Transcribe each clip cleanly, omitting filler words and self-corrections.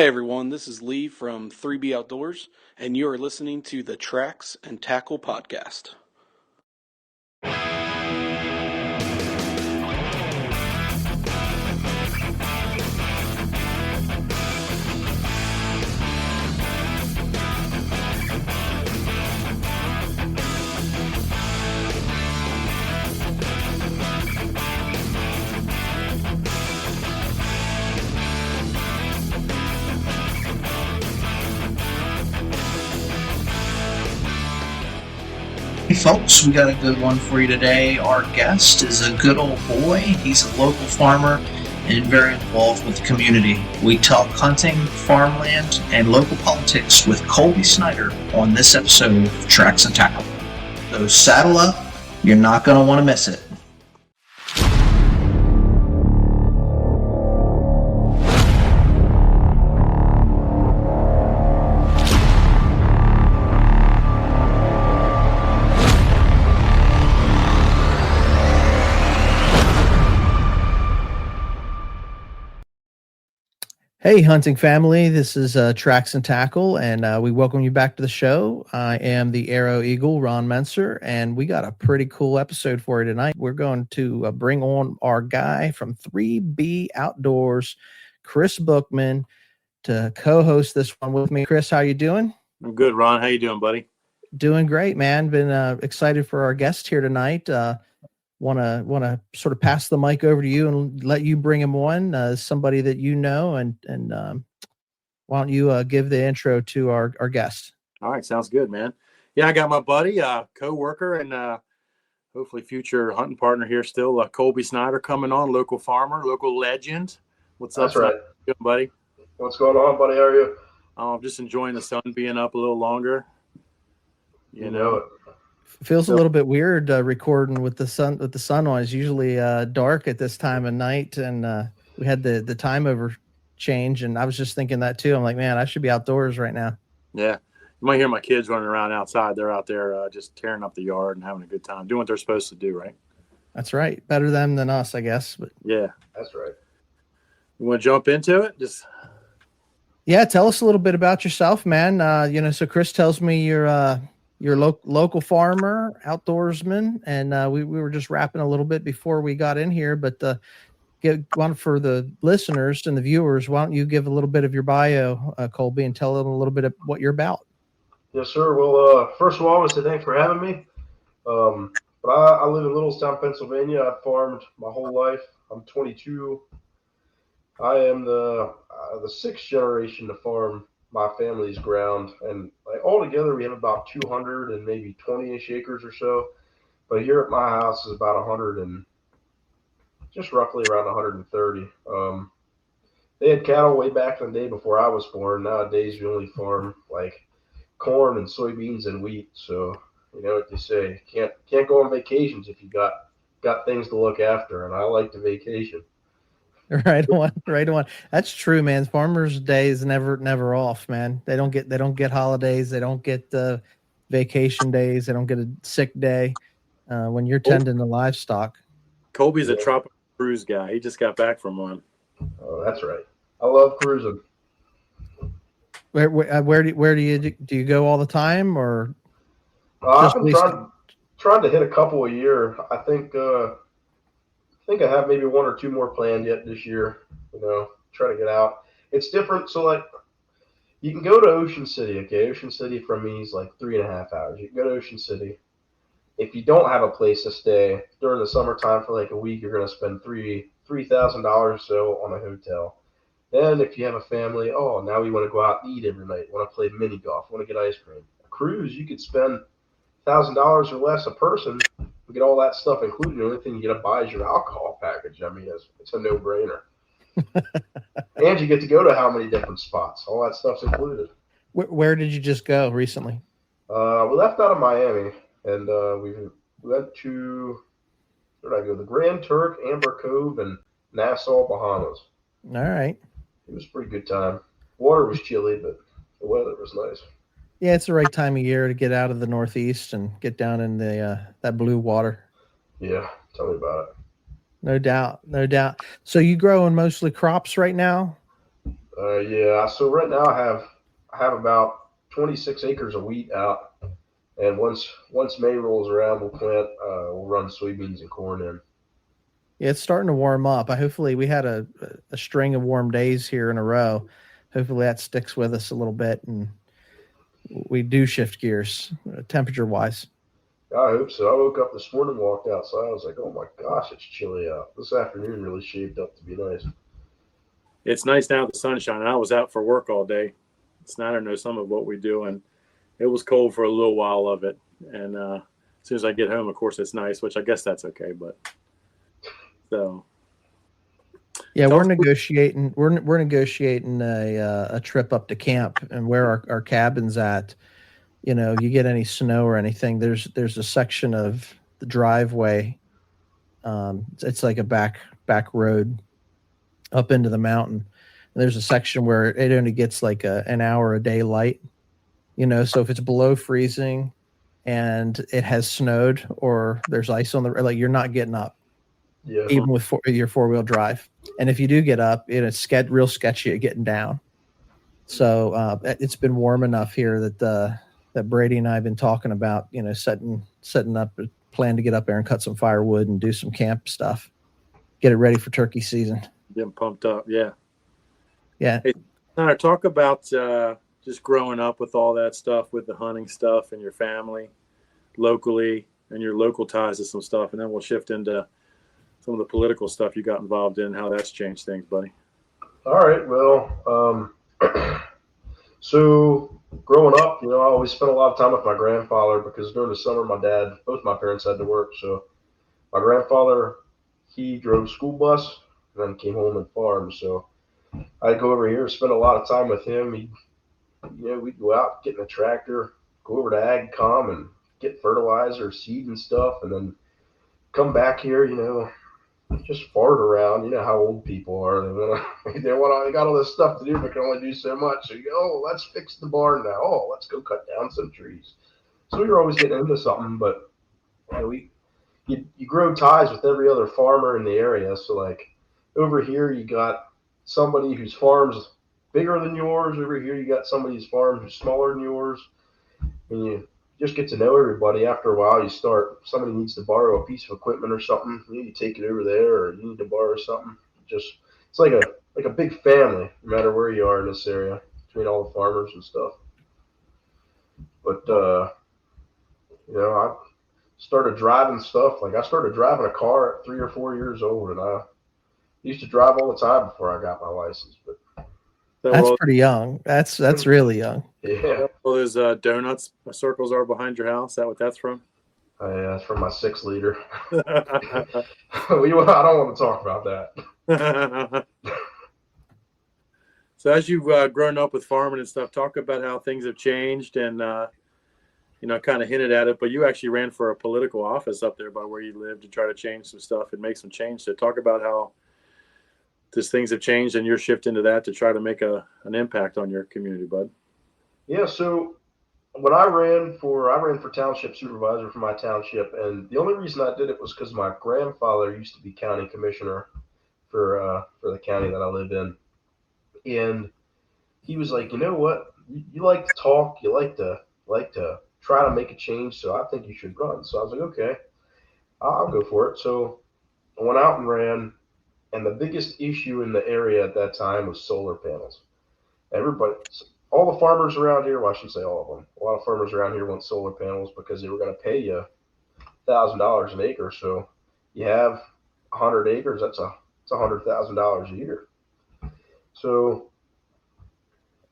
Hey everyone, this is Lee from 3B Outdoors, and you are listening to the Tracks and Tackle podcast. Hey folks, we got a good one for you today. Our guest is a good old boy. He's a local farmer and very involved with the community. We talk hunting, farmland, and local politics with Colby Snyder on this episode of Tracks and Tackle. So saddle up, you're not going to want to miss it. Hey, hunting family, this is Tracks and Tackle, and we welcome you back to the show. I am the Arrow Eagle, Ron Menser, and we got a pretty cool episode for you tonight. We're going to bring on our guy from 3B Outdoors, Chris Bookman, to co-host this one with me. Chris, how you doing? I'm good, Ron. How you doing, buddy? Doing great, man. Been excited for our guest here tonight. Want to sort of pass the mic over to you and let you bring him on, somebody that you know, and why don't you give the intro to our guest? All right, sounds good, man. Yeah, I got my buddy, co-worker, and hopefully future hunting partner here still, Colby Snyder, coming on, local farmer, local legend. What's up, That's right, good, buddy? What's going on, buddy? How are you? I'm just enjoying the sun being up a little longer. You know it. Feels a little bit weird recording with the sun on. It's usually dark at this time of night, and we had the time over change, and I was just thinking that too. I'm like, man, I should be outdoors right now. Yeah, you might hear my kids running around outside. They're out there just tearing up the yard and having a good time, doing what they're supposed to do, right? That's right. Better them than us, I guess. But yeah, that's right. You want to jump into it? Yeah, tell us a little bit about yourself, man. So Chris tells me you're a local farmer, outdoorsman, and we were just rapping a little bit before we got in here. But one for the listeners and the viewers, why don't you give a little bit of your bio, Colby, and tell them a little bit of what you're about? Yes, sir. Well, first of all, I want to say thanks for having me. But I live in Littlestown, Pennsylvania. I've farmed my whole life. I'm 22. I am the sixth generation to farm my family's ground, and like altogether we have about 200 and maybe 20-ish acres or so, but here at my house is about 100 and just roughly around 130. They had cattle way back in the day before I was born. Nowadays we only farm like corn and soybeans and wheat, so you know what they say, can't go on vacations if you got things to look after, and I like to vacation. Right on. That's true, man. Farmers' Day is never off, man. They don't get holidays. They don't get vacation days. They don't get a sick day when you're tending the livestock. Colby's a tropical cruise guy. He just got back from one. Oh, that's right. I love cruising. Where do you go all the time, or? I've been trying to hit a couple a year. I think I have maybe one or two more planned yet this year, try to get out. It's different. So like you can go to Ocean City. Okay. Ocean City from me is like 3.5 hours. You can go to Ocean City. If you don't have a place to stay during the summertime for like a week, you're going to spend $3,000 or so on a hotel. Then if you have a family, now we want to go out and eat every night. Want to play mini golf, want to get ice cream. A cruise, you could spend $1,000 or less a person. We get all that stuff included. The only thing you got to buy is your alcohol package. I mean, it's a no-brainer. And you get to go to how many different spots. All that stuff's included. Where did you just go recently? We left out of Miami, and we went to, where did I go? The Grand Turk, Amber Cove, and Nassau, Bahamas. All right. It was a pretty good time. Water was chilly, but the weather was nice. Yeah, it's the right time of year to get out of the Northeast and get down in the that blue water. Yeah, tell me about it. No doubt. So you growing mostly crops right now? Yeah. So right now I have about 26 acres of wheat out, and once May rolls around, we'll run soybeans and corn in. Yeah, it's starting to warm up. Hopefully we had a string of warm days here in a row. Hopefully that sticks with us a little bit and we do shift gears temperature wise. I hope so. I woke up this morning, walked outside. I was like, "Oh my gosh, it's chilly out." This afternoon really shaped up to be nice. It's nice now the sun's shining. I was out for work all day. Snyder knows some of what we do, and it was cold for a little while of it. And as soon as I get home, of course, it's nice, which I guess that's okay. But so yeah, we're negotiating. We're negotiating a trip up to camp and where our cabin's at. You know, you get any snow or anything. There's a section of the driveway. It's like a back road up into the mountain. And there's a section where it only gets like an hour a day light. You know, so if it's below freezing and it has snowed or there's ice on the like, you're not getting up. Yeah. Even with your 4-wheel drive. And if you do get up, it's real sketchy at getting down. So it's been warm enough here that Brady and I have been talking about, you know, setting up a plan to get up there and cut some firewood and do some camp stuff. Get it ready for turkey season. Getting pumped up, yeah. Yeah. Hey, Connor, talk about just growing up with all that stuff, with the hunting stuff and your family locally and your local ties to some stuff. And then we'll shift into some of the political stuff you got involved in, how that's changed things, buddy. All right. Well, so growing up, I always spent a lot of time with my grandfather because during the summer, both my parents had to work. So my grandfather, he drove school bus and then came home and farmed. So I'd go over here, spend a lot of time with him. We'd go out, get in a tractor, go over to AgCom and get fertilizer, seed and stuff, and then come back here, just fart around. You know how old people are. They got all this stuff to do, but can only do so much. So you go, oh, let's fix the barn now. Oh, let's go cut down some trees. So we were always getting into something, but you grow ties with every other farmer in the area. So like over here, you got somebody whose farm's bigger than yours. Over here, you got somebody whose farm who's smaller than yours. And you just get to know everybody. After a while, somebody needs to borrow a piece of equipment or something. You take it over there, or you need to borrow something. It's like a big family, no matter where you are in this area, between all the farmers and stuff. But I started driving stuff. Like I started driving a car at 3 or 4 years old, and I used to drive all the time before I got my license. But that's pretty young. That's really young. Yeah. Well, those donuts circles are behind your house. Is that what that's from? Yeah, it's from my 6-liter. I don't want to talk about that. So as you've grown up with farming and stuff, talk about how things have changed and, kind of hinted at it, but you actually ran for a political office up there by where you live to try to change some stuff and make some change. So talk about how things have changed and you're shifting to that to try to make an impact on your community, bud. Yeah, so when I ran for township supervisor for my township, and the only reason I did it was because my grandfather used to be county commissioner for the county that I live in, and he was like, you know what, you like to talk, you like to try to make a change, so I think you should run. So I was like, okay, I'll go for it. So I went out and ran, and the biggest issue in the area at that time was solar panels. All the farmers around here, well, I shouldn't say all of them, a lot of farmers around here want solar panels because they were going to pay you $1,000 an acre. So you have 100 acres, that's $100,000 a year. So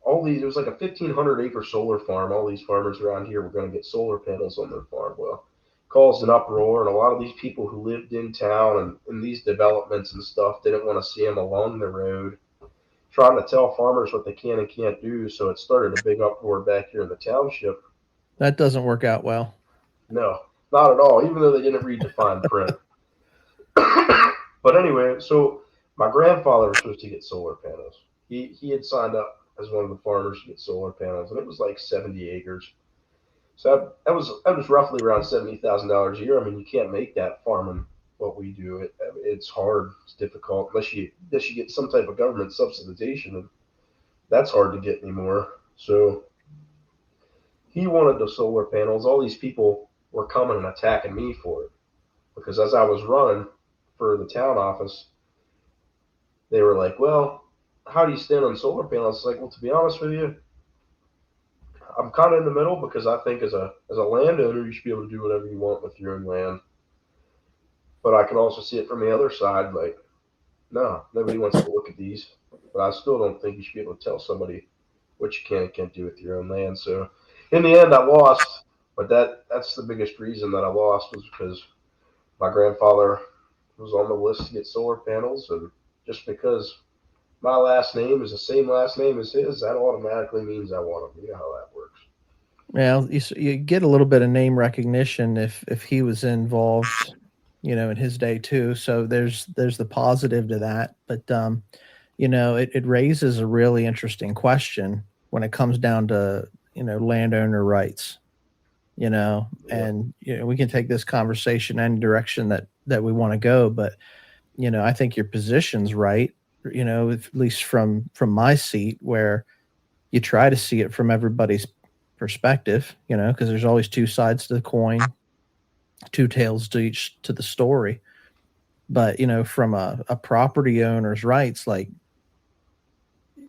it was like a 1,500 acre solar farm. All these farmers around here were going to get solar panels on their farm. Well, caused an uproar, and a lot of these people who lived in town and in these developments and stuff didn't want to see them along the road, trying to tell farmers what they can and can't do. So it started a big uproar back here in the township. That doesn't work out well. No, not at all, even though they didn't read the fine print. But anyway, so my grandfather was supposed to get solar panels. He had signed up as one of the farmers to get solar panels, and it was like 70 acres. So that was roughly around $70,000 a year. I mean, you can't make that farming what we do. It's hard. It's difficult unless you get some type of government subsidization. And that's hard to get anymore. So he wanted the solar panels. All these people were coming and attacking me for it because as I was running for the town office, they were like, well, how do you stand on solar panels? It's like, well, to be honest with you, I'm kind of in the middle because I think as a landowner, you should be able to do whatever you want with your own land. But I can also see it from the other side, like, no, nobody wants to look at these. But I still don't think you should be able to tell somebody what you can and can't do with your own land. So in the end, I lost. But that's the biggest reason that I lost was because my grandfather was on the list to get solar panels, and just because my last name is the same last name as his, that automatically means I want him. You know how that works. Well, you get a little bit of name recognition if he was involved, in his day too. So there's the positive to that. But it raises a really interesting question when it comes down to landowner rights. And we can take this conversation any direction that we want to go. But I think your position's right. At least from my seat, where you try to see it from everybody's perspective, because there's always two sides to the coin, two tails to the story. But from a property owner's rights, like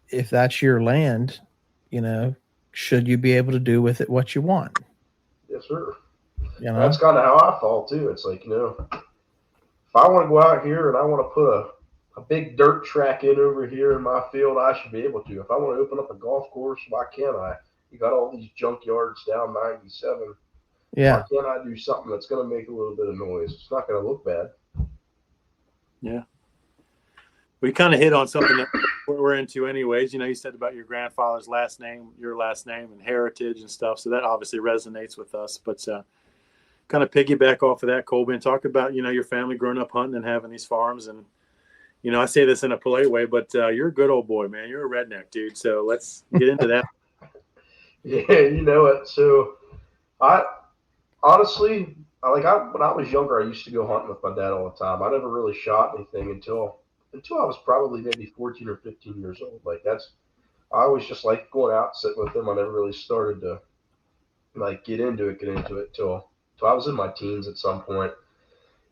if that's your land, should you be able to do with it what you want? Yes, sir. That's kind of how I fall too. It's like, if I want to go out here and I want to put a big dirt track in over here in my field, I should be able to. If I want to open up a golf course, why can't I? You got all these junkyards down 97. Yeah. Why can't I do something that's going to make a little bit of noise? It's not going to look bad. Yeah. We kind of hit on something that we're into anyways. You said about your grandfather's last name, your last name, and heritage and stuff. So that obviously resonates with us. But kind of piggyback off of that, Colby, and talk about, your family growing up hunting and having these farms. And, I say this in a polite way, but you're a good old boy, man. You're a redneck, dude. So let's get into that. Yeah, you know it. So I honestly, when I was younger, I used to go hunting with my dad all the time. I never really shot anything until I was probably maybe 14 or 15 years old. I always just liked going out and sitting with him. I never really started to get into it till I was in my teens at some point.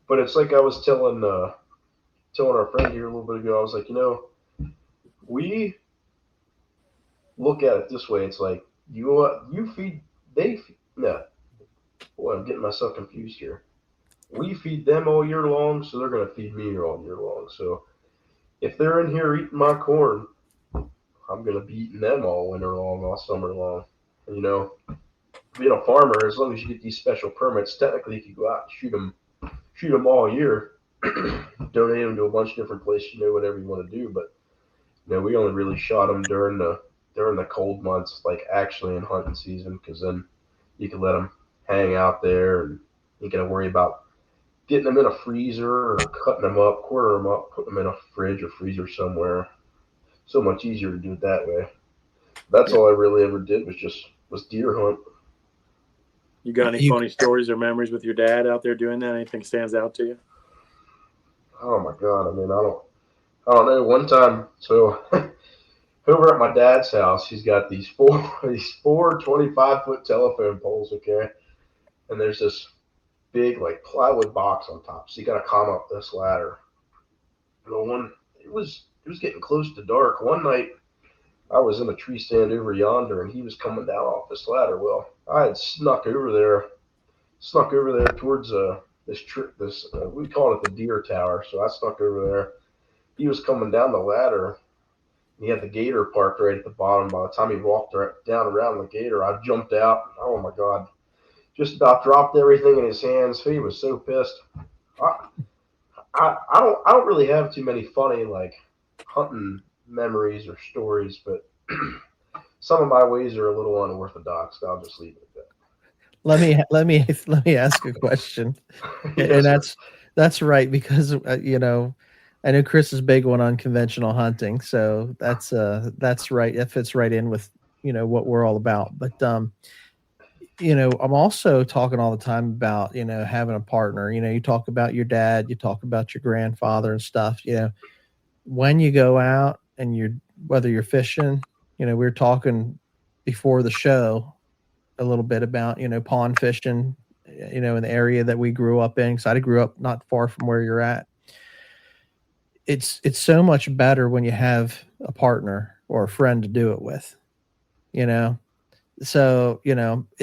But it's like I was telling our friend here a little bit ago. I was like, we look at it this way. It's like you feed, they feed. No, boy, I'm getting myself confused here. We feed them all year long, so they're going to feed me all year long. So if they're in here eating my corn, I'm going to be eating them all winter long, all summer long. And, being a farmer, as long as you get these special permits, technically you can go out and shoot them all year, donate them to a bunch of different places, whatever you want to do. But, we only really shot them during the cold months, actually in hunting season, because then you can let them hang out there and you got to worry about getting them in a freezer or cutting them up, quartering them up, putting them in a fridge or freezer somewhere. So much easier to do it that way. That's all I really ever did was deer hunt. You got any funny stories or memories with your dad out there doing that? Anything stands out to you? Oh my God. I mean, I don't know. One time, so over at my dad's house, he's got these four 25-foot telephone poles, okay? And there's this big plywood box on top. So you got to climb up this ladder. And it was getting close to dark. One night I was in a tree stand over yonder and he was coming down off this ladder. Well, I had snuck over there towards this we call it the deer tower. So I snuck over there. He was coming down the ladder. He had the gator parked right at the bottom. By the time he walked down around the gator, I jumped out. Oh my God. Just about dropped everything in his hands. He was so pissed. I don't really have too many funny hunting memories or stories, but some of my ways are a little unorthodox. I'll just leave it at that. Let me ask a question. Yes, and that's right, because I know Chris is big on unconventional hunting, so that's right. It fits right in with what we're all about. But I'm also talking all the time about having a partner. You talk about your dad, you talk about your grandfather and stuff. When you go out and whether you're fishing, we were talking before the show a little bit about, pond fishing, in the area that we grew up in. Because I grew up not far from where you're at. It's so much better when you have a partner or a friend to do it with, So,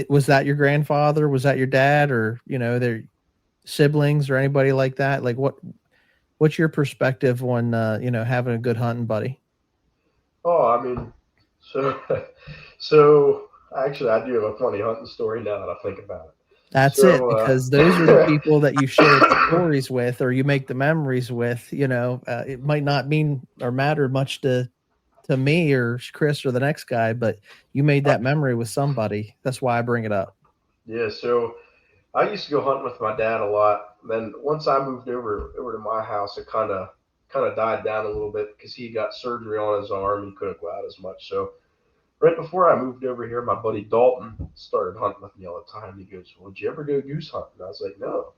was that your grandfather? Was that your dad, or, their siblings or anybody like that? Like what's your perspective on, having a good hunting buddy? Oh, I mean, so so actually, I do have a funny hunting story now that I think about it. That's it, because those are the people that you share the stories with, or you make the memories with. It might not mean or matter much to me or Chris or the next guy, but you made that memory with somebody. That's why I bring it up. Yeah, so I used to go hunting with my dad a lot. Then once I moved over to my house, it kind of died down a little bit because he got surgery on his arm. He couldn't go out as much. So right before I moved over here, my buddy Dalton started hunting with me all the time. He goes, "Well, did you ever go goose hunting?" I was like, "No."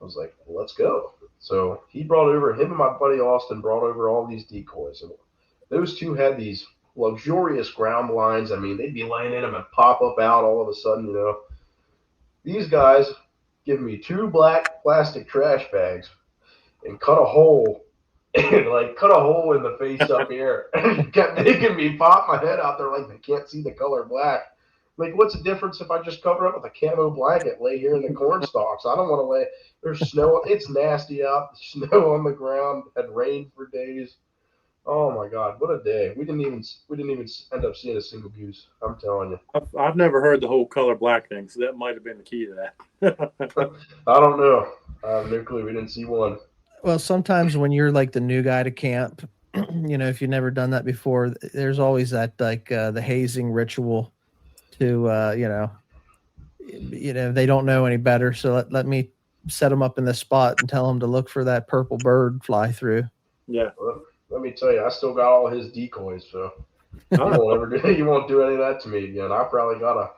I was like, "Well, let's go." So him and my buddy Austin brought over all these decoys. And those two had these luxurious ground blinds. I mean, they'd be laying in them and pop up out all of a sudden, These guys give me two black plastic trash bags and cut a hole in the face up here and kept making me pop my head out there like they can't see the color black. Like, what's the difference if I just cover up with a camo blanket, lay here in the corn stalks? I don't want to lay. There's snow. It's nasty out. Snow on the ground. Had rain for days. Oh my God, what a day! We didn't even end up seeing a single goose. I'm telling you. I've never heard the whole color black thing, so that might have been the key to that. I don't know. I have no clue. We didn't see one. Well, sometimes when you're like the new guy to camp, if you've never done that before, there's always that the hazing ritual to they don't know any better, so let me set them up in this spot and tell them to look for that purple bird fly through. Yeah. Well, let me tell you, I still got all his decoys, so you won't do any of that to me again. I probably got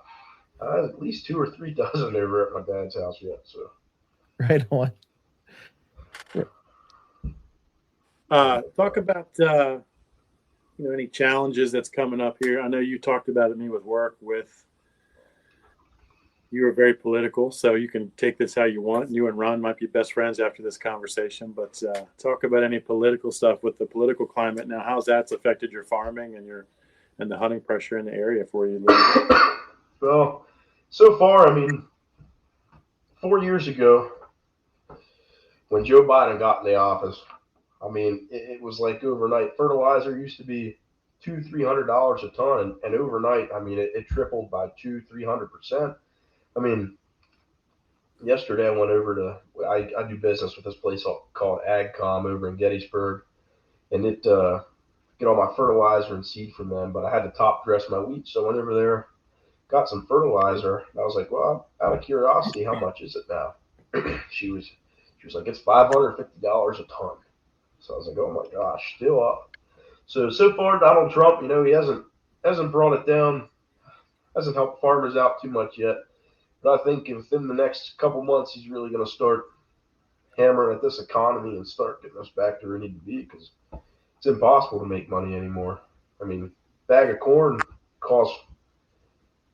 at least 2 or 3 dozen over at my dad's house yet. So right on. Talk about any challenges that's coming up here. I know you talked about it, me with work. You are very political, so you can take this how you want. You and Ron might be best friends after this conversation, but talk about any political stuff with the political climate now. How's that's affected your farming and the hunting pressure in the area for you? Well, so far, I mean, 4 years ago, when Joe Biden got in the office, I mean, it was like overnight. Fertilizer used to be $200-300 a ton, and overnight, I mean, it tripled by 200-300%. I mean, yesterday I went over to I do business with this place called AgCom over in Gettysburg, and get all my fertilizer and seed from them. But I had to top dress my wheat, so I went over there, got some fertilizer. And I was like, "Well, out of curiosity, how much is it now?" she was like, "It's $550 a ton." So I was like, "Oh my gosh, still up." So far, Donald Trump, he hasn't brought it down, hasn't helped farmers out too much yet. But I think within the next couple months, he's really going to start hammering at this economy and start getting us back to where we need to be, because it's impossible to make money anymore. I mean, bag of corn costs,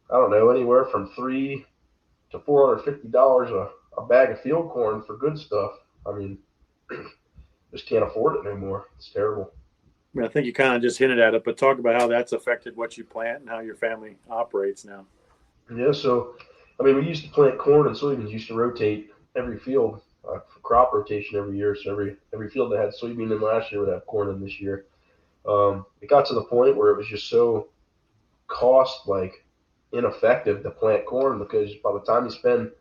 I don't know, anywhere from $300 to $450 a bag of field corn for good stuff. I mean, just can't afford it anymore. It's terrible. I mean, I think you kind of just hinted at it, but talk about how that's affected what you plant and how your family operates now. Yeah, so I mean, we used to plant corn and soybeans. Used to rotate every field for crop rotation every year. So every field that had soybean in last year would have corn in this year. It got to the point where it was just so cost ineffective to plant corn, because by the time you spend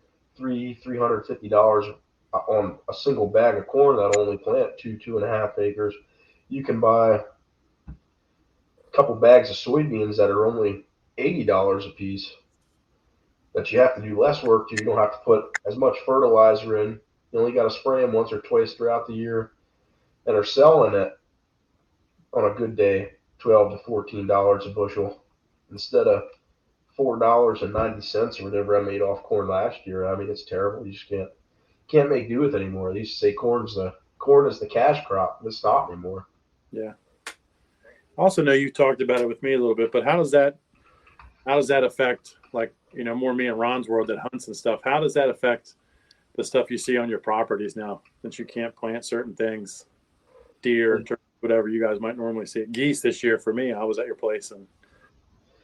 $350 on a single bag of corn that'll only plant 2.5 acres, you can buy a couple bags of soybeans that are only $80 a piece, that you have to do less work to. You don't have to put as much fertilizer in. You only got to spray them once or twice throughout the year, and are selling it on a good day $12 to $14 a bushel instead of $4.90 or whatever I made off corn last year. I mean, it's terrible. You just can't make do with it anymore. They used to say corn is the cash crop. It's not anymore. Yeah. also know you talked about it with me a little bit, but how does that affect, like, more me and Ron's world that hunts and stuff? How does that affect the stuff you see on your properties now, since you can't plant certain things, deer, turkey, whatever you guys might normally see? Geese this year for me, I was at your place and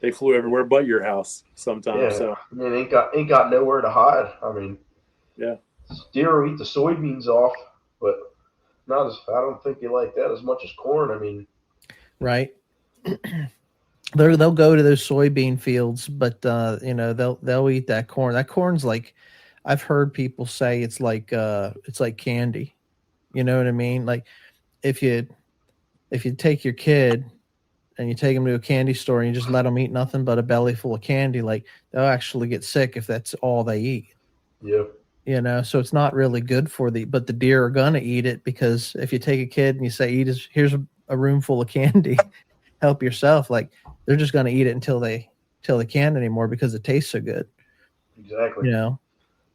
they flew everywhere but your house sometimes. Yeah, So I mean, ain't got nowhere to hide. I mean, yeah, deer will eat the soybeans off, but not as. I don't think they like that as much as corn. I mean, right. They'll go to those soybean fields, but they'll eat that corn. That corn's like, I've heard people say it's like candy. You know what I mean? Like if you take your kid and you take them to a candy store and you just let them eat nothing but a belly full of candy, like they'll actually get sick if that's all they eat. Yeah. So it's not really good but the deer are gonna eat it, because if you take a kid and you say, here's a room full of candy, help yourself, like they're just gonna eat it until they can't anymore because it tastes so good. Exactly.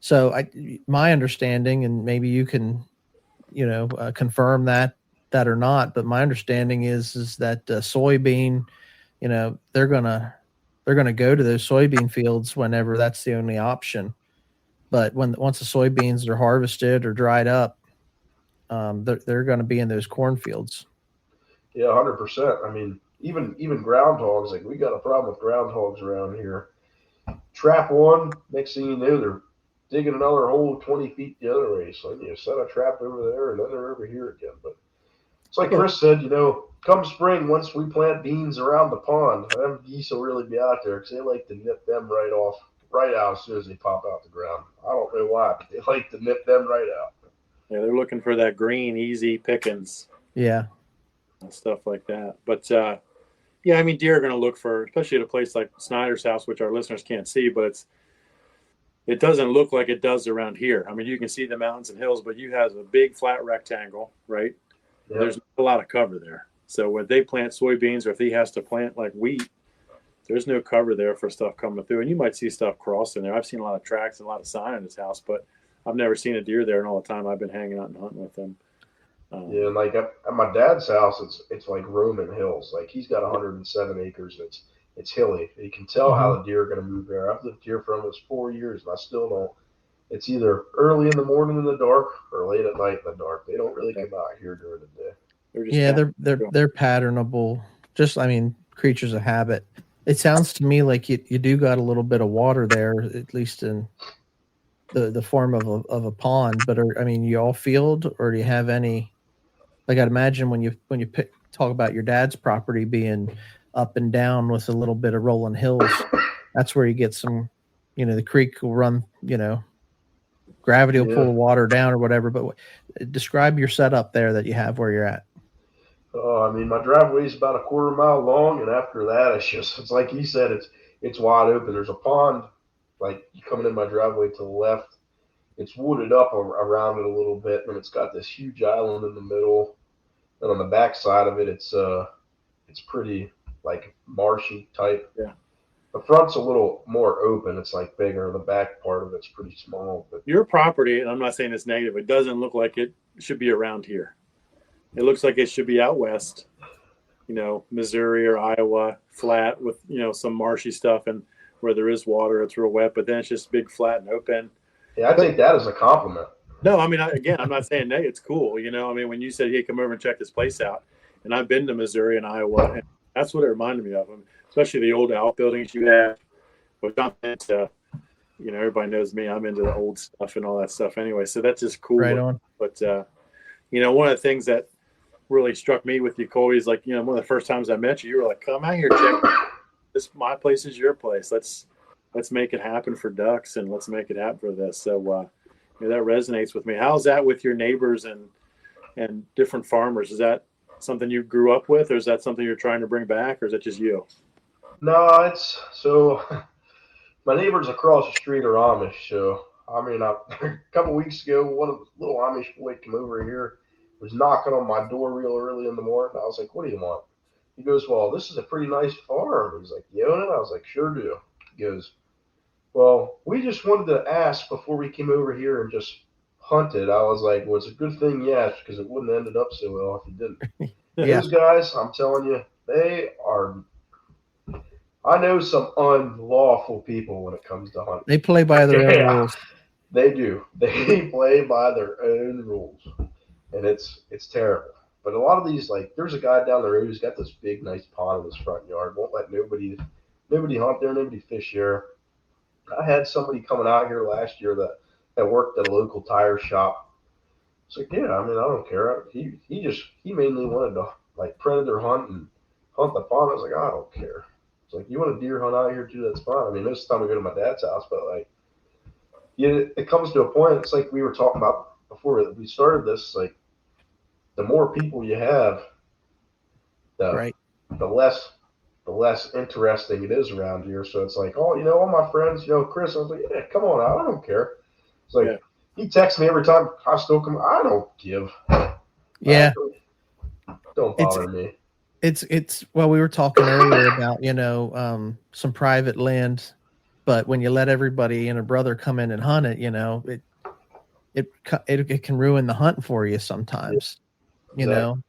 So my understanding, and maybe you can, confirm that or not, but my understanding is that soybean, they're gonna go to those soybean fields whenever that's the only option. But once the soybeans are harvested or dried up, they're going to be in those cornfields. Yeah, 100%. I mean, even groundhogs. Like, we got a problem with groundhogs around here. Trap one, next thing you know, they're digging another hole 20 feet the other way. So you set a trap over there, and then they're over here again. But it's like Chris said, come spring, once we plant beans around the pond, them geese will really be out there, because they like to nip them right out as soon as they pop out the ground. I don't know why, but they like to nip them right out. Yeah, they're looking for that green, easy pickings. Yeah. And stuff like that. But yeah, I mean, deer are going to look for, especially at a place like Snyder's house, which our listeners can't see, but it doesn't look like it does around here. I mean, you can see the mountains and hills, but you have a big flat rectangle, right? Yep. There's a lot of cover there. So when they plant soybeans, or if he has to plant like wheat, there's no cover there for stuff coming through. And you might see stuff crossing there. I've seen a lot of tracks and a lot of sign in his house, but I've never seen a deer there in all the time I've been hanging out and hunting with him. Yeah, and like at my dad's house, it's like Roman hills. Like, he's got 107 acres. It's hilly. You can tell how the deer are going to move there. I've lived here for almost 4 years, and I still don't. It's either early in the morning in the dark or late at night in the dark. They don't really come out here during the day. They're patternable. Just, I mean, creatures of habit. It sounds to me like you do got a little bit of water there, at least in the form of a pond. But you all field, or do you have any? Like, I'd imagine when you talk about your dad's property being up and down with a little bit of rolling hills, that's where you get some, the creek will run, gravity will pull the water down or whatever. But describe your setup there that you have where you're at. I mean, my driveway is about a quarter mile long, and after that, it's like he said, it's wide open. There's a pond, like, you coming in my driveway to the left. It's wooded up around it a little bit, and it's got this huge island in the middle. And on the back side of it, it's pretty, like, marshy type. Yeah. The front's a little more open. It's like bigger. The back part of it's pretty small. But your property, and I'm not saying it's negative, it doesn't look like it should be around here. It looks like it should be out west, Missouri or Iowa, flat with, some marshy stuff, and where there is water, it's real wet, but then it's just big, flat, and open. Yeah, I take that as a compliment. No, I mean, again, I'm not saying that it's cool. I mean, when you said, hey, come over and check this place out, and I've been to Missouri and Iowa, and that's what it reminded me of, especially the old outbuildings you have, which I'm into. Everybody knows me. I'm into the old stuff and all that stuff anyway, so that's just cool. Right on. But, one of the things that really struck me with you, Colby, is like, one of the first times I met you were like, come out here, check this. My place is your place. Let's make it happen for ducks, and let's make it happen for this. So, that resonates with me. How's that with your neighbors and different farmers? Is that something you grew up with, or is that something you're trying to bring back, or is it just you? No, my neighbors across the street are Amish. So, I mean, a couple weeks ago, one of the little Amish boy came over here, was knocking on my door real early in the morning. I was like, what do you want? He goes, well, this is a pretty nice farm. He's like, you own it? I was like, sure do. He goes, well, we just wanted to ask before we came over here and just hunted. I was like, well, it's a good thing you asked, because it wouldn't have ended up so well if you didn't. Yeah. Those guys, I'm telling you, They are. I know some unlawful people when it comes to hunting. They play by their own rules. They do. They play by their own rules, and it's terrible. But a lot of these, like, there's a guy down the road who's got this big, nice pond in his front yard. Won't let nobody hunt there, nobody fish there. I had somebody coming out here last year that worked at a local tire shop. It's like, yeah, I mean, I don't care. He mainly wanted to like predator hunt and hunt the pond. I was like, I don't care. It's like, you want to deer hunt out here too? That's fine. I mean, most of the time we go to my dad's house, but like, yeah, it comes to a point. It's like we were talking about before we started this. Like, the more people you have, Right. the less interesting it is around here. So it's like, oh, all my friends, Chris. I was like, yeah, come on out. I don't care. It's like he texts me every time. I still come. I don't give. Yeah. Don't bother me. It's well, we were talking earlier about some private land, but when you let everybody and a brother come in and hunt it, it can ruin the hunt for you sometimes. Exactly.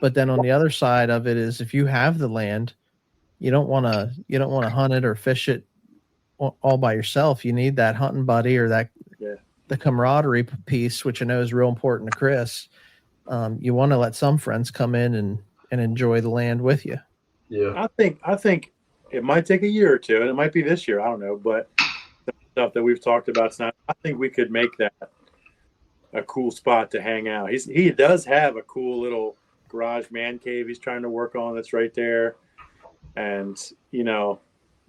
But then on the other side of it is, if you have the land, you don't want to hunt it or fish it all by yourself. You need that hunting buddy or the camaraderie piece, which I know is real important to Chris. You want to let some friends come in and enjoy the land with you. Yeah, I think it might take a year or two, and it might be this year. I don't know, but the stuff that we've talked about tonight, I think we could make that a cool spot to hang out. He does have a cool little garage man cave he's trying to work on that's right there, and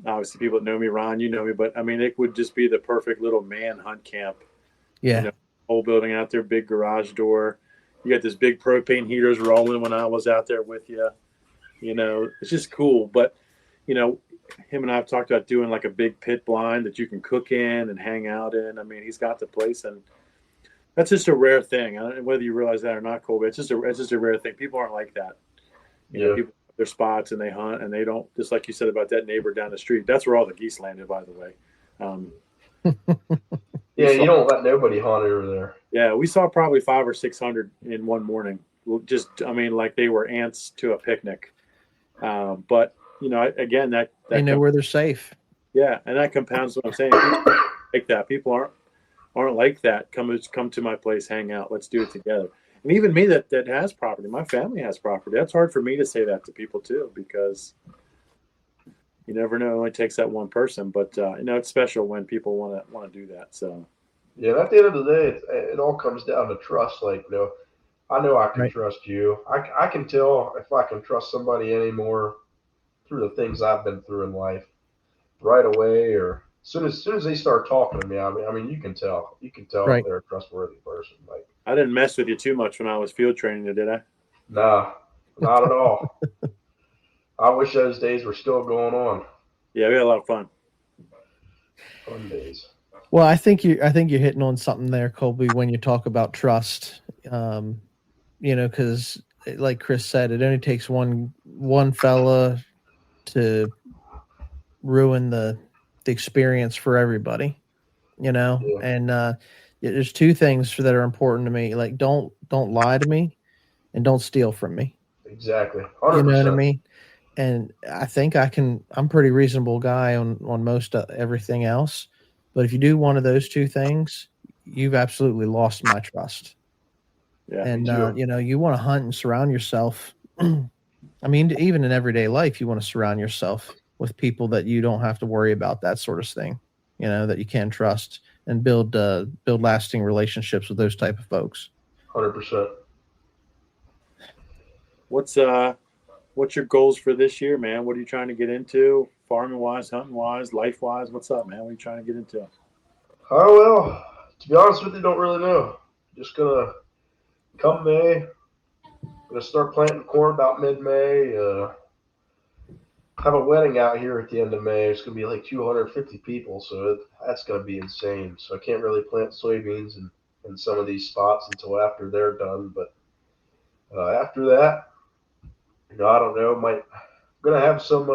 obviously people that know me, Ron, you know me, but I mean, it would just be the perfect little man hunt camp. Yeah, whole building out there, big garage door. You got this big propane heaters rolling when I was out there with you. It's just cool. But, him and I have talked about doing like a big pit blind that you can cook in and hang out in. I mean, he's got the place, and that's just a rare thing. I don't know whether you realize that or not, Colby. It's just a rare thing. People aren't like that. People have their spots and they hunt, and they don't, just like you said about that neighbor down the street. That's where all the geese landed, by the way. Yeah, you don't let nobody hunt over there. Yeah, we saw probably 500 or 600 in one morning. Like they were ants to a picnic. But again, that they know where they're safe. Yeah, and that compounds what I'm saying. Like that, people aren't like that. Come to my place, hang out. Let's do it together. And even me that has property, my family has property. That's hard for me to say that to people too, because you never know. It only takes that one person, but it's special when people want to do that. So, yeah. At the end of the day, it all comes down to trust. Like, I know I can trust you. I can tell if I can trust somebody anymore through the things I've been through in life right away, or as soon as they start talking to me. I mean, you can tell. You can tell if they're a trustworthy person. Like, I didn't mess with you too much when I was field training, did I? Nah, not at all. I wish those days were still going on. Yeah, we had a lot of fun. Fun days. Well, I think you're hitting on something there, Colby, when you talk about trust. Because like Chris said, it only takes one fella to ruin the experience for everybody. Yeah. And there's two things that are important to me. Like, don't lie to me, and don't steal from me. Exactly. 100%. You know what I mean? And I think I'm a pretty reasonable guy on most everything else. But if you do one of those two things, you've absolutely lost my trust. Yeah. And, you want to hunt and surround yourself. I mean, even in everyday life, you want to surround yourself with people that you don't have to worry about that sort of thing, that you can trust and build lasting relationships with those type of folks. 100%. What's your goals for this year, man? What are you trying to get into, farming wise, hunting wise, life wise? What's up, man? What are you trying to get into? Oh, well, to be honest with you, don't really know. Just gonna come May, gonna start planting corn about mid-May. Have a wedding out here at the end of May. It's gonna be like 250 people, so that's gonna be insane. So I can't really plant soybeans in some of these spots until after they're done. But after that, I don't know. I'm gonna have some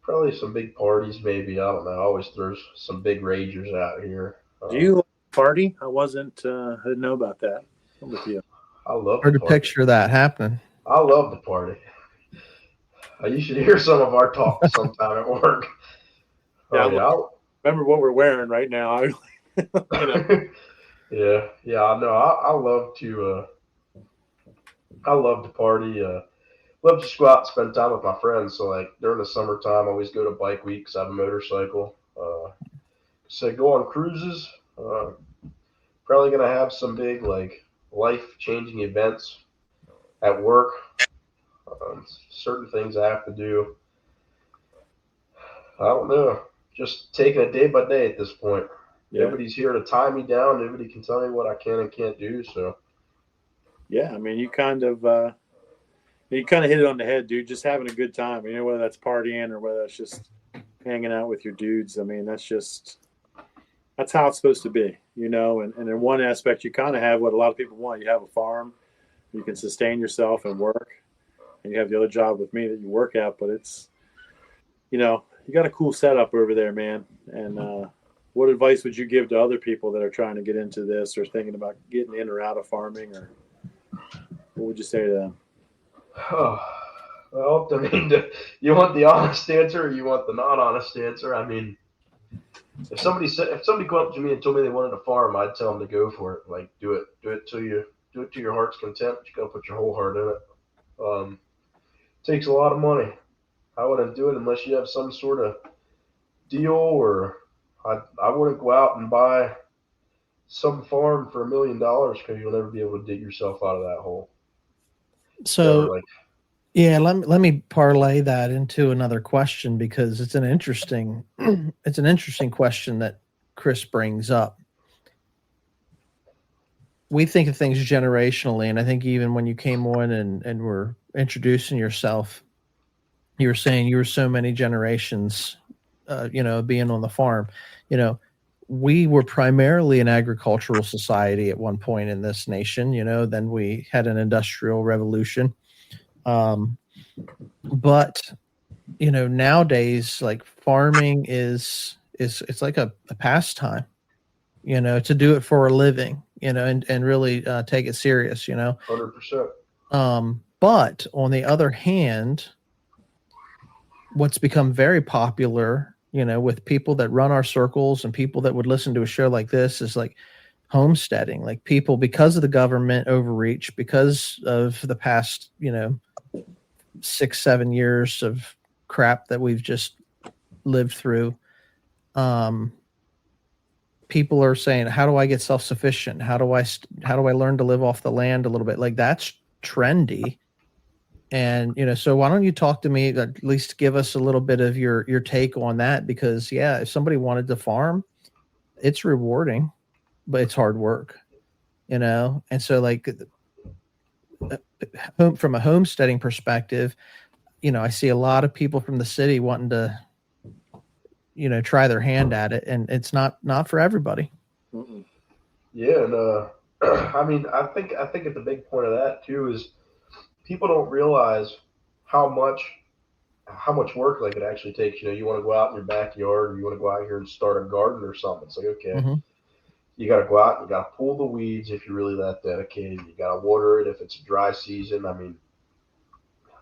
probably some big parties. Maybe, I don't know. I always throw some big ragers out here. Do you party? I didn't know about that. I'm with you. I love hard to picture that happening. I love the party. You should hear some of our talk sometime at work. Yeah, remember what we're wearing right now. You know. yeah. No, I love to. I love to party. Love to just go out and spend time with my friends. So like during the summertime, I always go to bike weeks. I have a motorcycle. So go on cruises. Probably gonna have some big like life changing events at work. Certain things I have to do. I don't know. Just taking it day by day at this point. Yeah. Nobody's here to tie me down. Nobody can tell me what I can and can't do. So, yeah, I mean, you kind of hit it on the head, dude. Just having a good time. You know, whether that's partying or whether it's just hanging out with your dudes. I mean, that's how it's supposed to be. You know, and in one aspect, you kind of have what a lot of people want. You have a farm, you can sustain yourself and work, and you have the other job with me that you work at. But it's, you know, you got a cool setup over there, man. And what advice would you give to other people that are trying to get into this or thinking about getting in or out of farming? Or what would you say to them? Oh, well, I mean, you want the honest answer or you want the non-honest answer? I mean, if somebody came up to me and told me they wanted to farm, I'd tell them to go for it. Like, do it to your heart's content. You gotta put your whole heart in it. Takes a lot of money. I wouldn't do it unless you have some sort of deal, or I wouldn't go out and buy some farm for $1 million because you'll never be able to dig yourself out of that hole. So, yeah, let me parlay that into another question because it's an interesting question that Chris brings up. We think of things generationally, and I think even when you came on and were introducing yourself, you were saying you were so many generations, being on the farm. You know, we were primarily an agricultural society at one point in this nation. You know, then we had an industrial revolution. But you know, nowadays, like farming is it's like a pastime, you know, to do it for a living, you know, and really take it serious, you know. 100%. But on the other hand, what's become very popular, you know, with people that run our circles and people that would listen to a show like this is like homesteading. Like people, because of the government overreach, because of the past, you know, 6-7 years of crap that we've just lived through, people are saying, how do I get self-sufficient? How do I learn to live off the land a little bit? Like that's trendy. And, you know, so why don't you talk to me, at least give us a little bit of your take on that? Because yeah, if somebody wanted to farm, it's rewarding, but it's hard work, you know? And so like from a homesteading perspective, you know, I see a lot of people from the city wanting to, you know, try their hand at it, and it's not for everybody. Yeah, and I mean, I think the big point of that too is people don't realize how much work like it actually takes. You know, you want to go out in your backyard, or you want to go out here and start a garden or something. It's like, okay, you got to go out, you got to pull the weeds if you're really that dedicated. You got to water it if it's a dry season. I mean,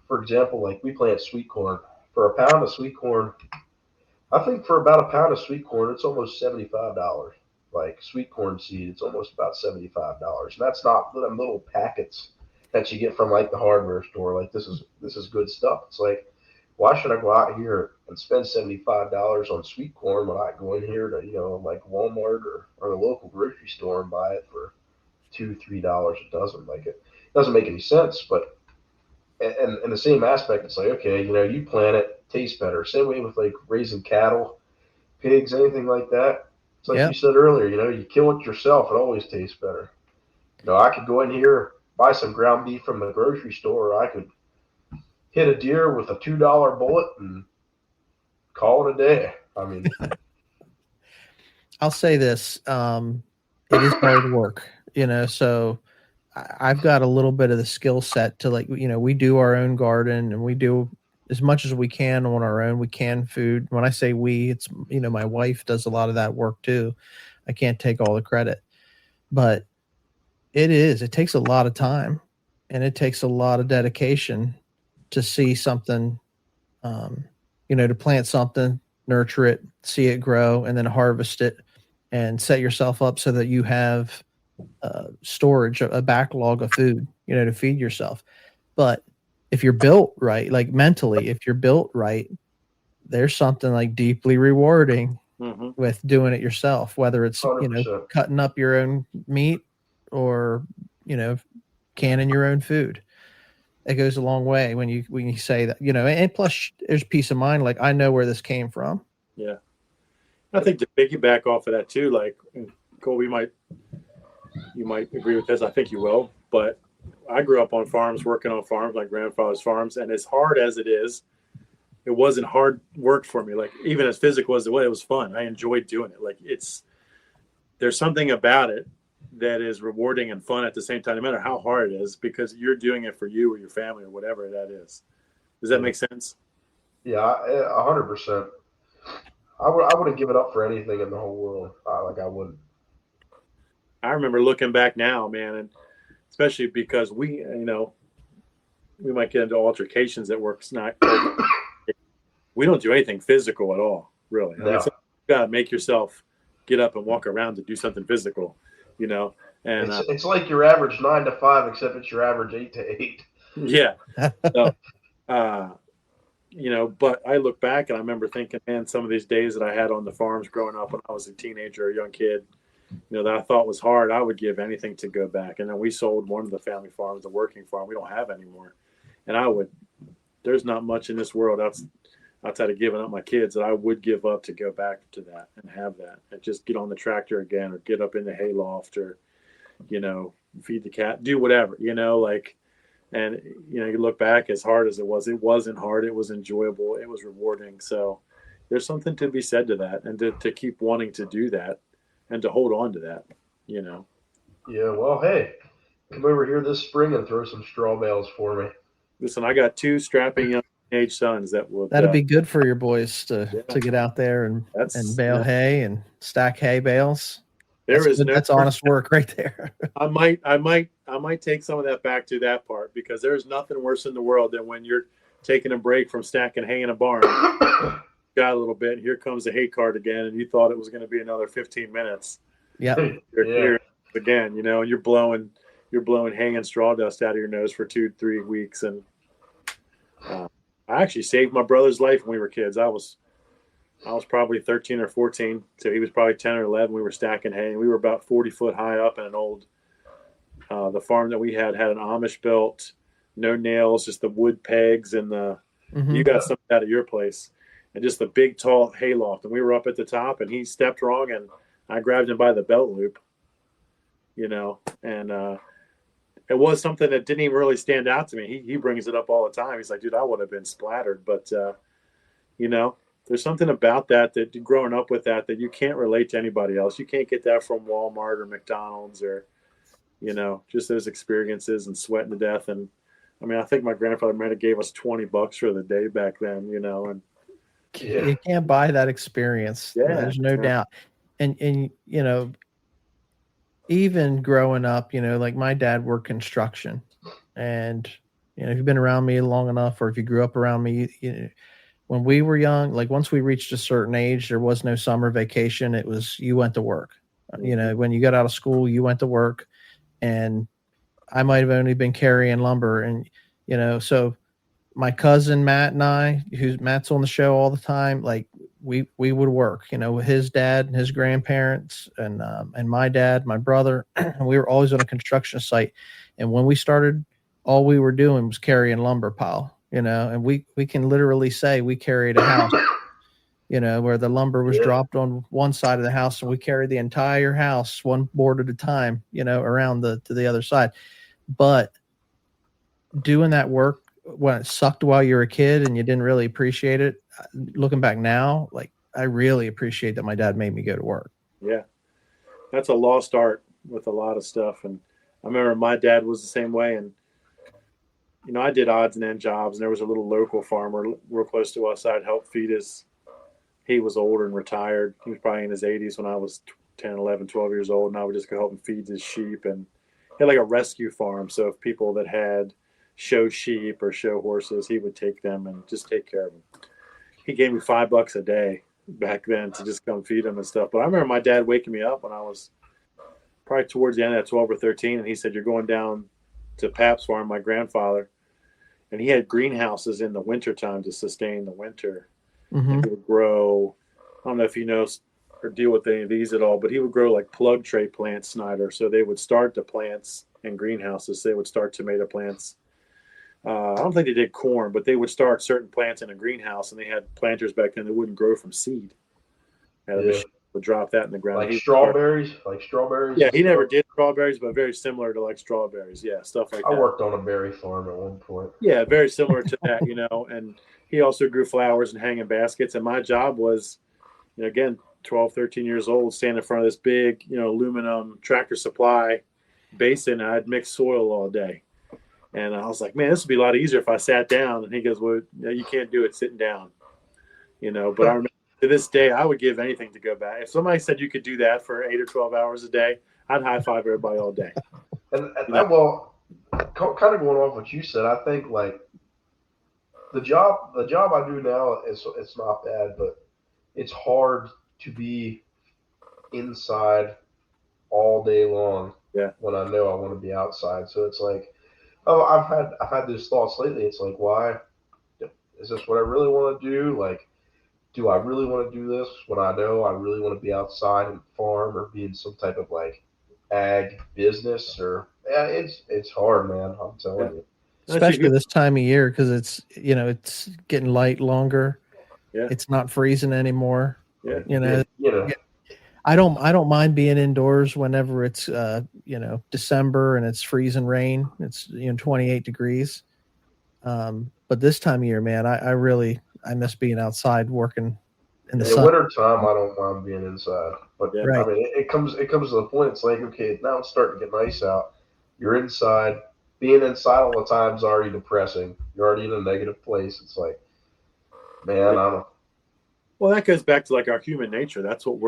for example, like we plant sweet corn. For a pound of sweet corn, I think for about a pound of sweet corn, it's almost $75. Like sweet corn seed, it's almost about $75. And that's not them little packets that you get from like the hardware store. Like this is good stuff. It's like, why should I go out here and spend $75 on sweet corn when I go in here to, you know, like Walmart or the local grocery store and buy it for $2-3 a dozen? Like it doesn't make any sense. But and in the same aspect, it's like, okay, you know, you plant it, tastes better. Same way with like raising cattle, pigs, anything like that. It's like you said earlier, you know, you kill it yourself, it always tastes better. You know, I could go in here, buy some ground beef from the grocery store, or I could hit a deer with a $2 bullet and call it a day. I mean, I'll say this, it is hard work, you know, so I've got a little bit of the skill set to, like, you know, we do our own garden and we do as much as we can on our own. We can food. When I say we, it's, you know, my wife does a lot of that work too. I can't take all the credit, but it takes a lot of time and it takes a lot of dedication to see something to plant something, nurture it, see it grow, and then harvest it and set yourself up so that you have storage, a backlog of food, to feed yourself. But if you're built right, like mentally, if you're built right, there's something like deeply rewarding with doing it yourself, whether it's 100%. cutting up your own meat or canning your own food. It goes a long way when you say that, and plus there's peace of mind, like I know where this came from. Yeah, I think to piggyback off of that too, like Colby, you might agree with this, I think you will, but I grew up on farms, working on farms, my grandfather's farms, and as hard as it is, it wasn't hard work for me. Like even as physical as it was fun. I enjoyed doing it. Like there's something about it that is rewarding and fun at the same time, no matter how hard it is, because you're doing it for you or your family or whatever that is. Does that make sense? Yeah, 100%. I wouldn't give it up for anything in the whole world. I wouldn't. I remember looking back now, man, and especially because we might get into altercations at work. It's not. We don't do anything physical at all, really. No. You gotta make yourself get up and walk around to do something physical, And it's like your average 9 to 5, except it's your average 8 to 8. Yeah. So, but I look back and I remember thinking, man, some of these days that I had on the farms growing up when I was a teenager or a young kid, that I thought was hard, I would give anything to go back. And then we sold one of the family farms, the working farm we don't have anymore. And there's not much in this world outside of giving up my kids that I would give up to go back to that and have that and just get on the tractor again or get up in the hayloft or, feed the cat, do whatever, and, you look back, as hard as it wasn't hard. It was enjoyable. It was rewarding. So there's something to be said to that and to keep wanting to do that and to hold on to that, Yeah. Well, hey, come over here this spring and throw some straw bales for me. Listen, I got 2 strapping young age sons that'd be good for your boys to get out there and bale hay and stack hay bales. That's honest work right there. I might take some of that back to that part, because there's nothing worse in the world than when you're taking a break from stacking hay in a barn. Got a little bit. Here comes the hay cart again, and you thought it was going to be another 15 minutes. Yeah. You're here again, and you're blowing hay and straw dust out of your nose for 2-3 weeks. And I actually saved my brother's life when we were kids. I was probably 13 or 14, so he was probably 10 or 11. We were stacking hay, and we were about 40 foot high up in an old. The farm that we had an Amish built, no nails, just the wood pegs and the. Mm-hmm. You got some out of your place, and just the big tall hayloft. And we were up at the top, and he stepped wrong, and I grabbed him by the belt loop. And it was something that didn't even really stand out to me. He brings it up all the time. He's like, dude, I would have been splattered, but there's something about that growing up with that you can't relate to anybody else. You can't get that from Walmart or McDonald's or, just those experiences and sweating to death. And I mean, I think my grandfather might have gave us $20 for the day back then, and you can't buy that experience. Yeah, there's no doubt. And even growing up, like my dad worked construction, and, if you've been around me long enough, or if you grew up around me, when we were young, like once we reached a certain age, there was no summer vacation. It was, you went to work. When you got out of school, you went to work, and I might've only been carrying lumber. And, so my cousin Matt and I, Matt's on the show all the time, like we would work, with his dad and his grandparents and my dad, my brother, and we were always on a construction site. And when we started, all we were doing was carrying lumber pile, and we can literally say we carried a house, where the lumber was dropped on one side of the house, and we carried the entire house one board at a time, around to the other side. But doing that work when it sucked while you were a kid and you didn't really appreciate it, looking back now, like I really appreciate that my dad made me go to work. Yeah. That's a lost art with a lot of stuff. And I remember my dad was the same way. And, I did odds and end jobs, and there was a little local farmer real close to us. I'd help feed he was older and retired. He was probably in his 80s when I was 10, 11, 12 years old. And I would just go help him feed his sheep, and he had like a rescue farm. So if people that had show sheep or show horses, he would take them and just take care of them. He gave me $5 a day back then to just come feed them and stuff. But I remember my dad waking me up when I was probably towards the end of 12 or 13, and he said, "You're going down to Pap's farm," my grandfather, and he had greenhouses in the wintertime to sustain the winter. Mm-hmm. He would grow, I don't know if you know or deal with any of these at all, but he would grow like plug tray plants, Snyder. So they would start the plants in greenhouses. They would start tomato plants. I don't think they did corn, but they would start certain plants in a greenhouse, and they had planters back then that wouldn't grow from seed. Had a machine would drop that in the ground. Like strawberries? Yeah, he never did strawberries, but very similar to like strawberries. Yeah, stuff like that. I worked on a berry farm at one point. Yeah, very similar to that, and he also grew flowers and hanging baskets. And my job was, again, 12, 13 years old, standing in front of this big, aluminum Tractor Supply basin. I'd mix soil all day. And I was like, man, this would be a lot easier if I sat down. And he goes, well, you can't do it sitting down, but I remember to this day, I would give anything to go back. If somebody said you could do that for 8 or 12 hours a day, I'd high five everybody all day. And well, kind of going off what you said, I think like the job I do now it's not bad, but it's hard to be inside all day long. Yeah. When I know I want to be outside, so it's like, I've had those thoughts lately. It's like, why is this what I really want to do? Like, do I really want to do this when I know I really want to be outside and farm or be in some type of like ag business? Or it's hard, man. I'm telling you. Especially this time of year, because it's getting light longer. Yeah. It's not freezing anymore. Yeah. I don't mind being indoors whenever it's December and it's freezing rain. It's 28 degrees. But this time of year, man, I miss being outside working in the sun. In winter time, I don't mind being inside. But right. I mean, it comes to the point. It's like, okay, now it's starting to get nice out. You're inside. Being inside all the time is already depressing. You're already in a negative place. It's like, man, I don't. Well, that goes back to like our human nature. That's what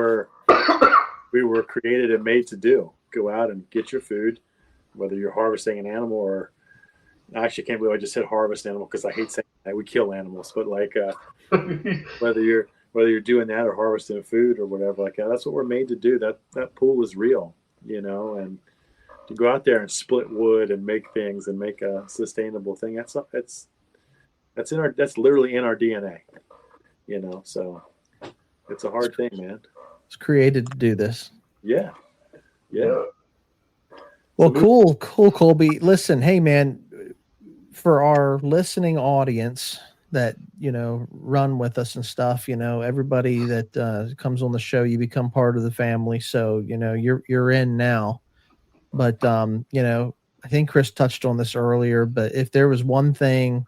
we were created and made to do. Go out and get your food, whether you're harvesting an animal or I actually can't believe I just said harvest animal because I hate saying that. We kill animals, but like whether you're doing that or harvesting food or whatever like that, that's what we're made to do. That pool is real, and to go out there and split wood and make things and make a sustainable thing. That's literally in our DNA, so it's a hard thing, man. It's created to do this. Yeah. Well, cool, Colby. Listen, hey, man, for our listening audience that, run with us and stuff, everybody that comes on the show, you become part of the family. So, you're in now. But, I think Chris touched on this earlier, but if there's one thing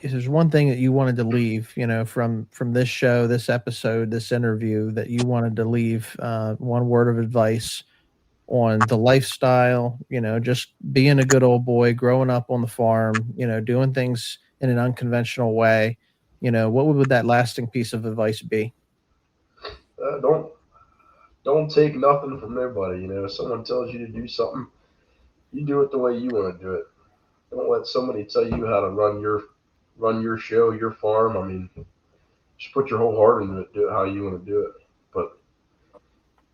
that you wanted to leave, from this show, this episode, this interview, that you wanted to leave one word of advice on the lifestyle, just being a good old boy, growing up on the farm, doing things in an unconventional way, what would that lasting piece of advice be? Don't take nothing from nobody. If someone tells you to do something, you do it the way you want to do it. Don't let somebody tell you how to run your show, your farm. I mean, just put your whole heart into it. Do it how you want to do it. But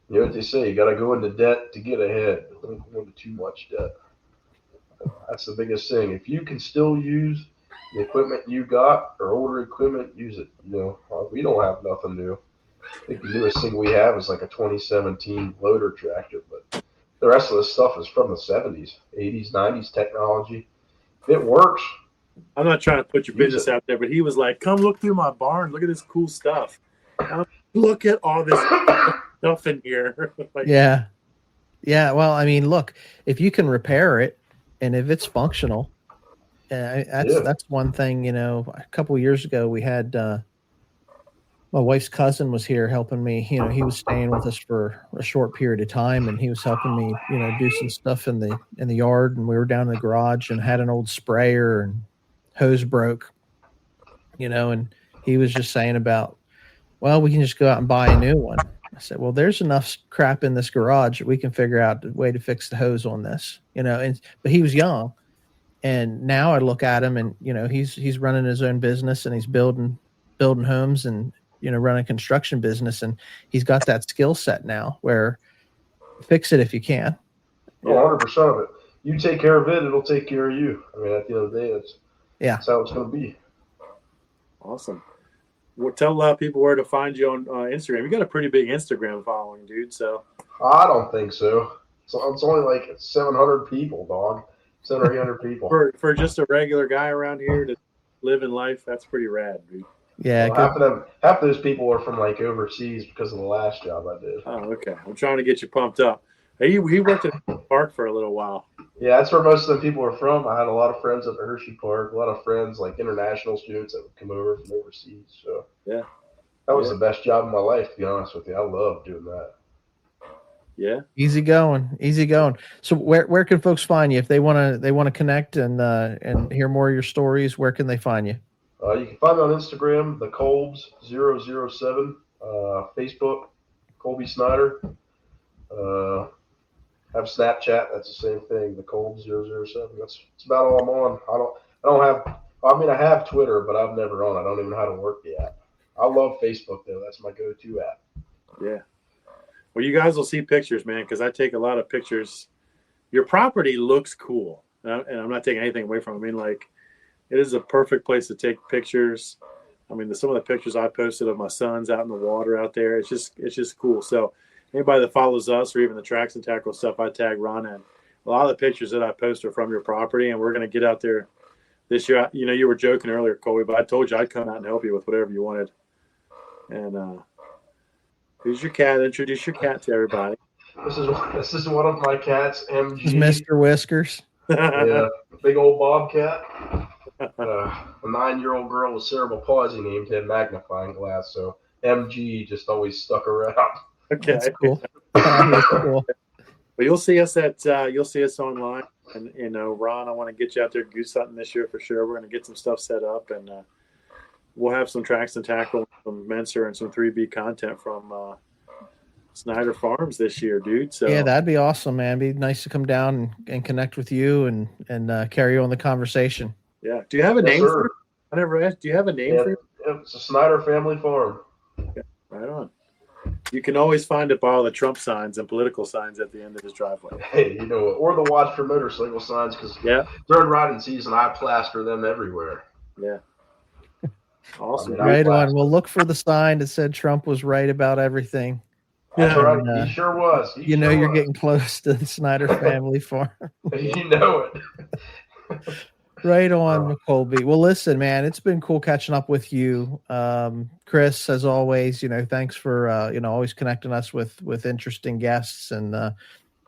you know what they say, you got to go into debt to get ahead. Don't go into too much debt. That's the biggest thing. If you can still use the equipment you got or older equipment, use it. We don't have nothing new. I think the newest thing we have is like a 2017 loader tractor, but the rest of the stuff is from the 70s, 80s, 90s technology. If it works. I'm not trying to put your business out there, but he was like, come look through my barn. Look at this cool stuff. Look at all this stuff in here. Yeah. Well, I mean, look, if you can repair it and if it's functional, that's one thing, a couple of years ago we had, my wife's cousin was here helping me. He was staying with us for a short period of time, and he was helping me, do some stuff in the yard. And we were down in the garage and had an old sprayer and hose broke, and he was just saying about, well, we can just go out and buy a new one. I said, well, there's enough crap in this garage. We can figure out a way to fix the hose on this, but he was young. And now I look at him and, he's running his own business and he's building homes and, running a construction business. And he's got that skill set now where fix it if you can. Oh, 100% of it. You take care of it, it'll take care of you. I mean, at the end of the day, that's how it's going to be. Awesome. Well, tell people where to find you on Instagram. You got a pretty big Instagram following, dude. So I don't think so. It's only like 700 people, dog. 700 or 800 people. For just a regular guy around here to live in life, that's pretty rad, dude. Yeah. Well, half of those people are from like overseas because of the last job I did. Oh, okay. I'm trying to get you pumped up. He worked at the park for a little while. Yeah, that's where most of the people are from. I had a lot of friends at the Hershey Park, a lot of friends, like international students that would come over from overseas. So yeah, that was the best job of my life, to be honest with you. I love doing that. Yeah, easy going. So where can folks find you if they want to connect and hear more of your stories? Where can they find you? You can find me on Instagram, the Colbs007, Facebook, Colby Snyder. Have Snapchat. That's the same thing. The Colbs007. That's about all I'm on. I have Twitter, but I've never on. I don't even know how to work the app. I love Facebook though. That's my go-to app. Yeah. Well, you guys will see pictures, man, because I take a lot of pictures. Your property looks cool, and I'm not taking anything away from it. I mean, like, it is a perfect place to take pictures. I mean, some of the pictures I posted of my sons out in the water out there, it's just cool. So anybody that follows us or even the Tracks and Tackle stuff, I tag Ron in. A lot of the pictures that I post are from your property, and we're going to get out there this year. You were joking earlier, Colby, but I told you I'd come out and help you with whatever you wanted. And who's your cat? Introduce your cat to everybody. This is one of my cats, MG. Mr. Whiskers. Yeah, big old bobcat. A 9-year-old girl with cerebral palsy named him Magnifying Glass, so MG just always stuck around. Okay, that's cool. That's cool. Well, you'll see us online, and Ron, I want to get you out there goose hunting this year for sure. We're going to get some stuff set up, and we'll have some Tracks and Tackle, some Menser, and some 3B content from Snyder Farms this year, dude. So yeah, that'd be awesome, man. It'd be nice to come down and connect with you and carry on the conversation. Yeah. Do you have a name for it? I never asked. Do you have a name for it? Yeah, it's a Snyder family farm. Okay. Right on. You can always find it by all the Trump signs and political signs at the end of his driveway. Hey, or the watch for motorcycle signs, because during riding season, I plaster them everywhere. Yeah. Awesome. Right on. We'll look for the sign that said Trump was right about everything. That's right. He sure was. You're getting close to the Snyder family farm. You know it. Right on, Colby. Well, listen, man, it's been cool catching up with you. Chris, as always, thanks for, always connecting us with interesting guests. And,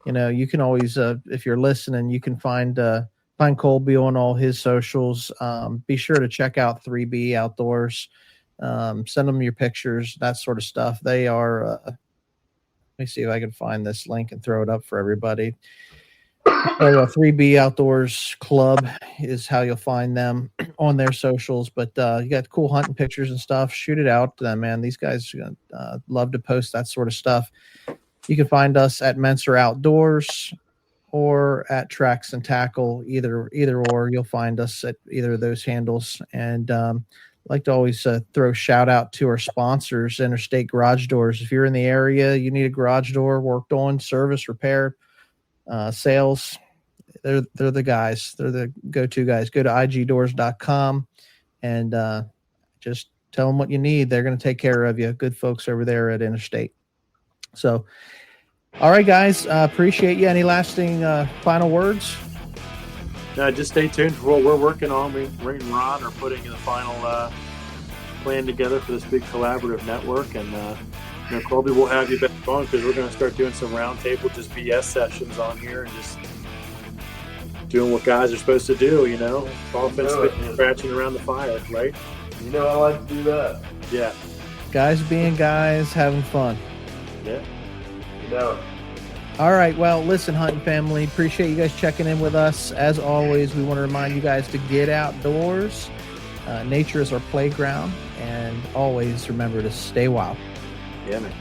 you can always, if you're listening, you can find Colby on all his socials. Be sure to check out 3B Outdoors. Send them your pictures, that sort of stuff. They are, let me see if I can find this link and throw it up for everybody. 3B Outdoors Club is how you'll find them on their socials. But you got cool hunting pictures and stuff. Shoot it out to them, man. These guys love to post that sort of stuff. You can find us at Menser Outdoors or at Tracks and Tackle, either or. You'll find us at either of those handles. And I'd like to always throw a shout out to our sponsors, Interstate Garage Doors. If you're in the area, you need a garage door worked on, service, repair, sales, they're the guys. They're the go-to guys. Go to igdoors.com and just tell them what you need. They're going to take care of you. Good folks over there at Interstate. So, all right, guys, appreciate you. Any lasting final words? No, just stay tuned for what we're working on. We and Ron are putting the final plan together for this big collaborative network, and Colby, we'll have you back on because we're going to start doing some roundtable, just BS sessions on here and just doing what guys are supposed to do, offensive, scratching around the fire, right? I like to do that. Yeah. Guys being guys, having fun. Yeah. All right. Well, listen, hunting family, appreciate you guys checking in with us. As always, we want to remind you guys to get outdoors. Nature is our playground, and always remember to stay wild. Yeah, man.